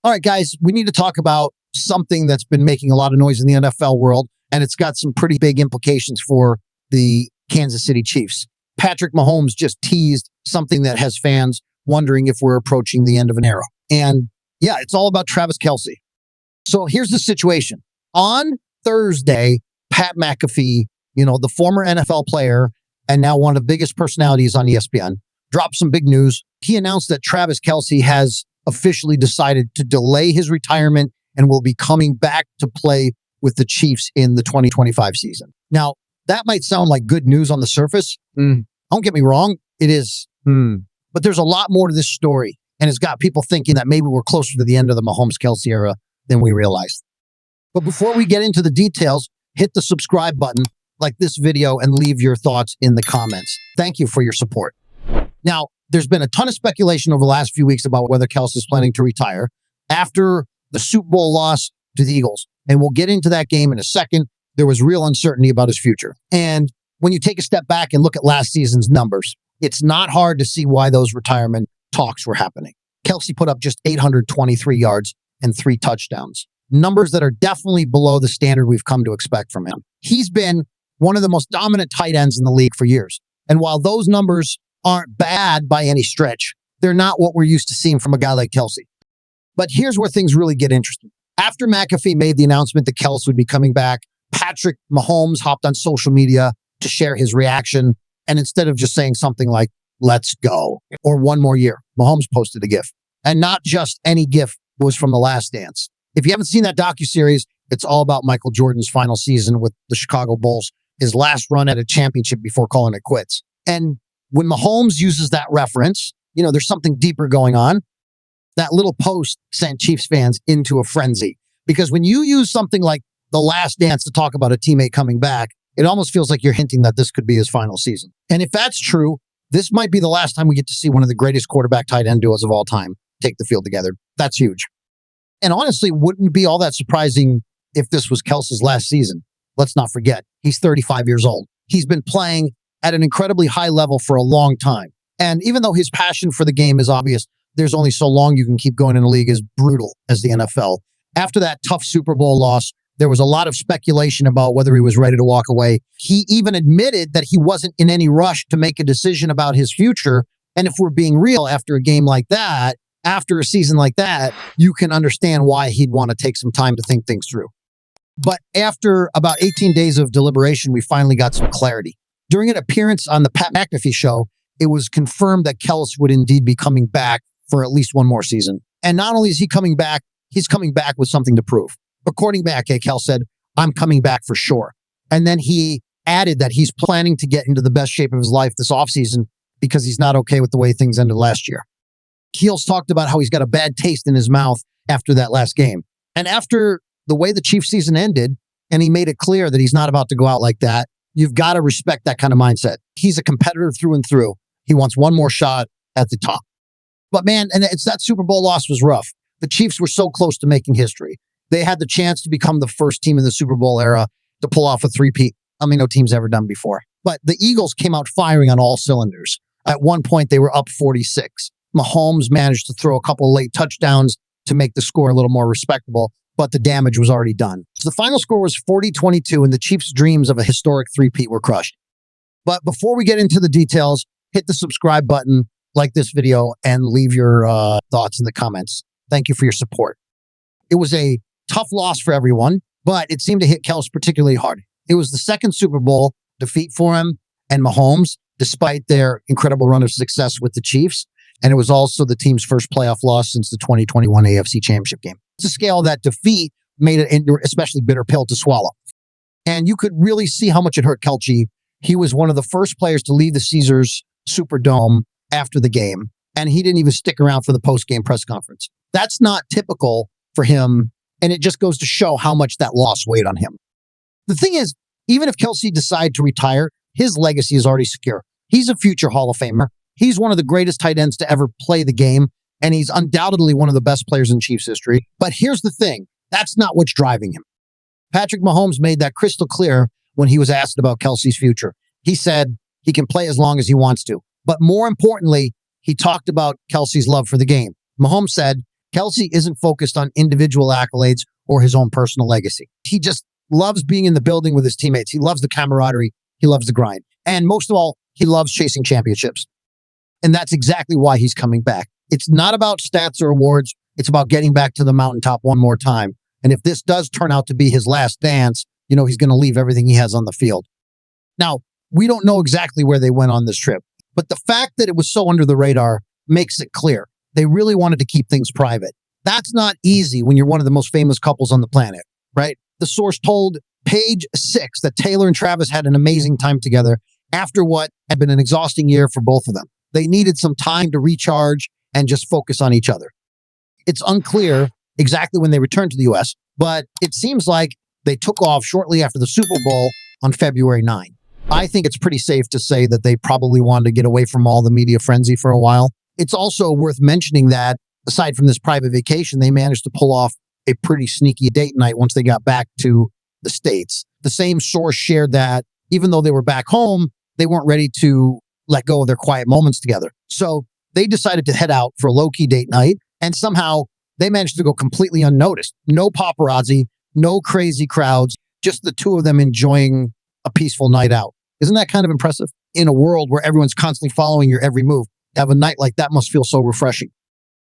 All right, guys, we need to talk about something that's been making a lot of noise in the NFL world, and it's got some pretty big implications for the Kansas City Chiefs. Patrick Mahomes just teased something that has fans wondering if we're approaching the end of an era. And yeah, it's all about Travis Kelce. So here's the situation. On Thursday, Pat McAfee, the former NFL player and now one of the biggest personalities on ESPN, dropped some big news. He announced that Travis Kelce has officially decided to delay his retirement and will be coming back to play with the Chiefs in the 2025 season. Now, that might sound like good news on the surface. Don't get me wrong, it is. But there's a lot more to this story, and it's got people thinking that maybe we're closer to the end of the Mahomes-Kelce era than we realized. But before we get into the details, hit the subscribe button, like this video, and leave your thoughts in the comments. Thank you for your support. Now, there's been a ton of speculation over the last few weeks about whether Kelce is planning to retire after the Super Bowl loss to the Eagles. And we'll get into that game in a second. There was real uncertainty about his future. And when you take a step back and look at last season's numbers, it's not hard to see why those retirement talks were happening. Kelce put up just 823 yards and 3 touchdowns. Numbers that are definitely below the standard we've come to expect from him. He's been one of the most dominant tight ends in the league for years. And while those numbers aren't bad by any stretch, they're not what we're used to seeing from a guy like Kelce. But here's where things really get interesting. After McAfee made the announcement that Kelce would be coming back, Patrick Mahomes hopped on social media to share his reaction. And instead of just saying something like, "Let's go," or "one more year," Mahomes posted a GIF. And not just any GIF, it was from The Last Dance. If you haven't seen that docuseries, it's all about Michael Jordan's final season with the Chicago Bulls, his last run at a championship before calling it quits. And when Mahomes uses that reference, there's something deeper going on. That little post sent Chiefs fans into a frenzy. Because when you use something like The Last Dance to talk about a teammate coming back, it almost feels like you're hinting that this could be his final season. And if that's true, this might be the last time we get to see one of the greatest quarterback tight end duos of all time take the field together. That's huge. And honestly, wouldn't be all that surprising if this was Kelce's last season. Let's not forget, he's 35 years old. He's been playing at an incredibly high level for a long time. And even though his passion for the game is obvious, there's only so long you can keep going in a league as brutal as the NFL. After that tough Super Bowl loss, there was a lot of speculation about whether he was ready to walk away. He even admitted that he wasn't in any rush to make a decision about his future. And if we're being real, after a game like that, after a season like that, you can understand why he'd want to take some time to think things through. But after about 18 days of deliberation, we finally got some clarity. During an appearance on the Pat McAfee show, it was confirmed that Kelce would indeed be coming back for at least one more season. And not only is he coming back, he's coming back with something to prove. According to McAfee, Kelce said, "I'm coming back for sure." And then he added that he's planning to get into the best shape of his life this offseason because he's not okay with the way things ended last year. Keels talked about how he's got a bad taste in his mouth after that last game. And after the way the Chiefs season ended, and he made it clear that he's not about to go out like that, you've got to respect that kind of mindset. He's a competitor through and through. He wants one more shot at the top. But man, and it's that Super Bowl loss was rough. The Chiefs were so close to making history. They had the chance to become the first team in the Super Bowl era to pull off a three-peat. No team's ever done before. But the Eagles came out firing on all cylinders. At one point, they were up 46. Mahomes managed to throw a couple of late touchdowns to make the score a little more respectable, but the damage was already done. So the final score was 40-22, and the Chiefs' dreams of a historic three-peat were crushed. But before we get into the details, hit the subscribe button, like this video, and leave your thoughts in the comments. Thank you for your support. It was a tough loss for everyone, but it seemed to hit Kelce particularly hard. It was the second Super Bowl defeat for him and Mahomes, despite their incredible run of success with the Chiefs. And it was also the team's first playoff loss since the 2021 AFC Championship game. To scale that defeat made it an especially bitter pill to swallow. And you could really see how much it hurt Kelce. He was one of the first players to leave the Caesars Superdome after the game, and he didn't even stick around for the post-game press conference. That's not typical for him, and it just goes to show how much that loss weighed on him. The thing is, even if Kelce decided to retire, his legacy is already secure. He's a future Hall of Famer. He's one of the greatest tight ends to ever play the game, and he's undoubtedly one of the best players in Chiefs history. But here's the thing. That's not what's driving him. Patrick Mahomes made that crystal clear when he was asked about Kelce's future. He said he can play as long as he wants to. But more importantly, he talked about Kelce's love for the game. Mahomes said, Kelce isn't focused on individual accolades or his own personal legacy. He just loves being in the building with his teammates. He loves the camaraderie. He loves the grind. And most of all, he loves chasing championships. And that's exactly why he's coming back. It's not about stats or awards. It's about getting back to the mountaintop one more time. And if this does turn out to be his last dance, he's going to leave everything he has on the field. Now, we don't know exactly where they went on this trip, but the fact that it was so under the radar makes it clear. They really wanted to keep things private. That's not easy when you're one of the most famous couples on the planet, right? The source told Page 6 that Taylor and Travis had an amazing time together after what had been an exhausting year for both of them. They needed some time to recharge and just focus on each other. It's unclear exactly when they returned to the U.S., but it seems like they took off shortly after the Super Bowl on February 9. I think it's pretty safe to say that they probably wanted to get away from all the media frenzy for a while. It's also worth mentioning that, aside from this private vacation, they managed to pull off a pretty sneaky date night once they got back to the States. The same source shared that even though they were back home, they weren't ready to let go of their quiet moments together. So they decided to head out for a low-key date night, and somehow they managed to go completely unnoticed. No paparazzi, no crazy crowds, just the two of them enjoying a peaceful night out. Isn't that kind of impressive? In a world where everyone's constantly following your every move, to have a night like that must feel so refreshing.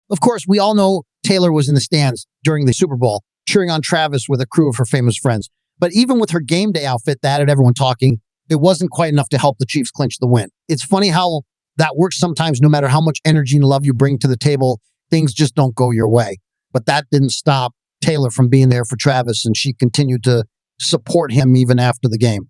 Of course, we all know Taylor was in the stands during the Super Bowl, cheering on Travis with a crew of her famous friends. But even with her game day outfit that had everyone talking, it wasn't quite enough to help the Chiefs clinch the win. It's funny how that works sometimes. No matter how much energy and love you bring to the table, things just don't go your way. But that didn't stop Taylor from being there for Travis, and she continued to support him even after the game.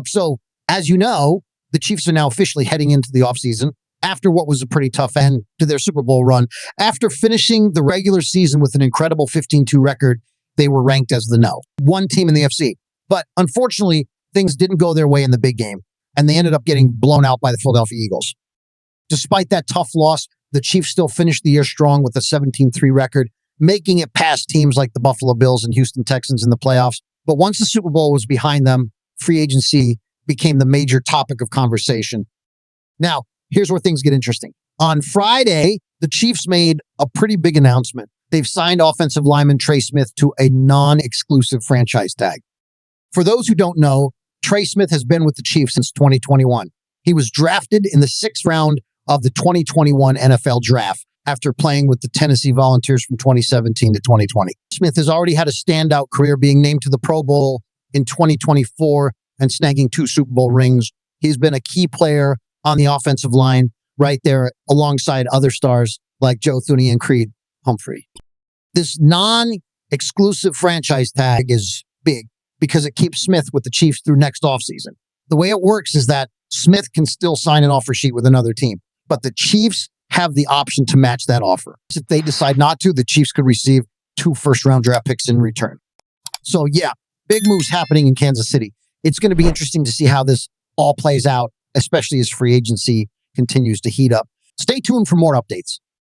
So, as you know, the Chiefs are now officially heading into the offseason after what was a pretty tough end to their Super Bowl run. After finishing the regular season with an incredible 15-2 record, they were ranked as the one team in the FC. But unfortunately, things didn't go their way in the big game, and they ended up getting blown out by the Philadelphia Eagles. Despite that tough loss, the Chiefs still finished the year strong with a 17-3 record, making it past teams like the Buffalo Bills and Houston Texans in the playoffs. But once the Super Bowl was behind them, free agency became the major topic of conversation. Now, here's where things get interesting. On Friday, the Chiefs made a pretty big announcement. They've signed offensive lineman Trey Smith to a non-exclusive franchise tag. For those who don't know, Trey Smith has been with the Chiefs since 2021. He was drafted in the 6th round of the 2021 NFL draft after playing with the Tennessee Volunteers from 2017 to 2020. Smith has already had a standout career, being named to the Pro Bowl in 2024 and snagging 2 Super Bowl rings. He's been a key player on the offensive line right there alongside other stars like Joe Thuney and Creed Humphrey. This non-exclusive franchise tag is big because it keeps Smith with the Chiefs through next offseason. The way it works is that Smith can still sign an offer sheet with another team, but the Chiefs have the option to match that offer. If they decide not to, the Chiefs could receive 2 first-round draft picks in return. So yeah, big moves happening in Kansas City. It's going to be interesting to see how this all plays out, especially as free agency continues to heat up. Stay tuned for more updates.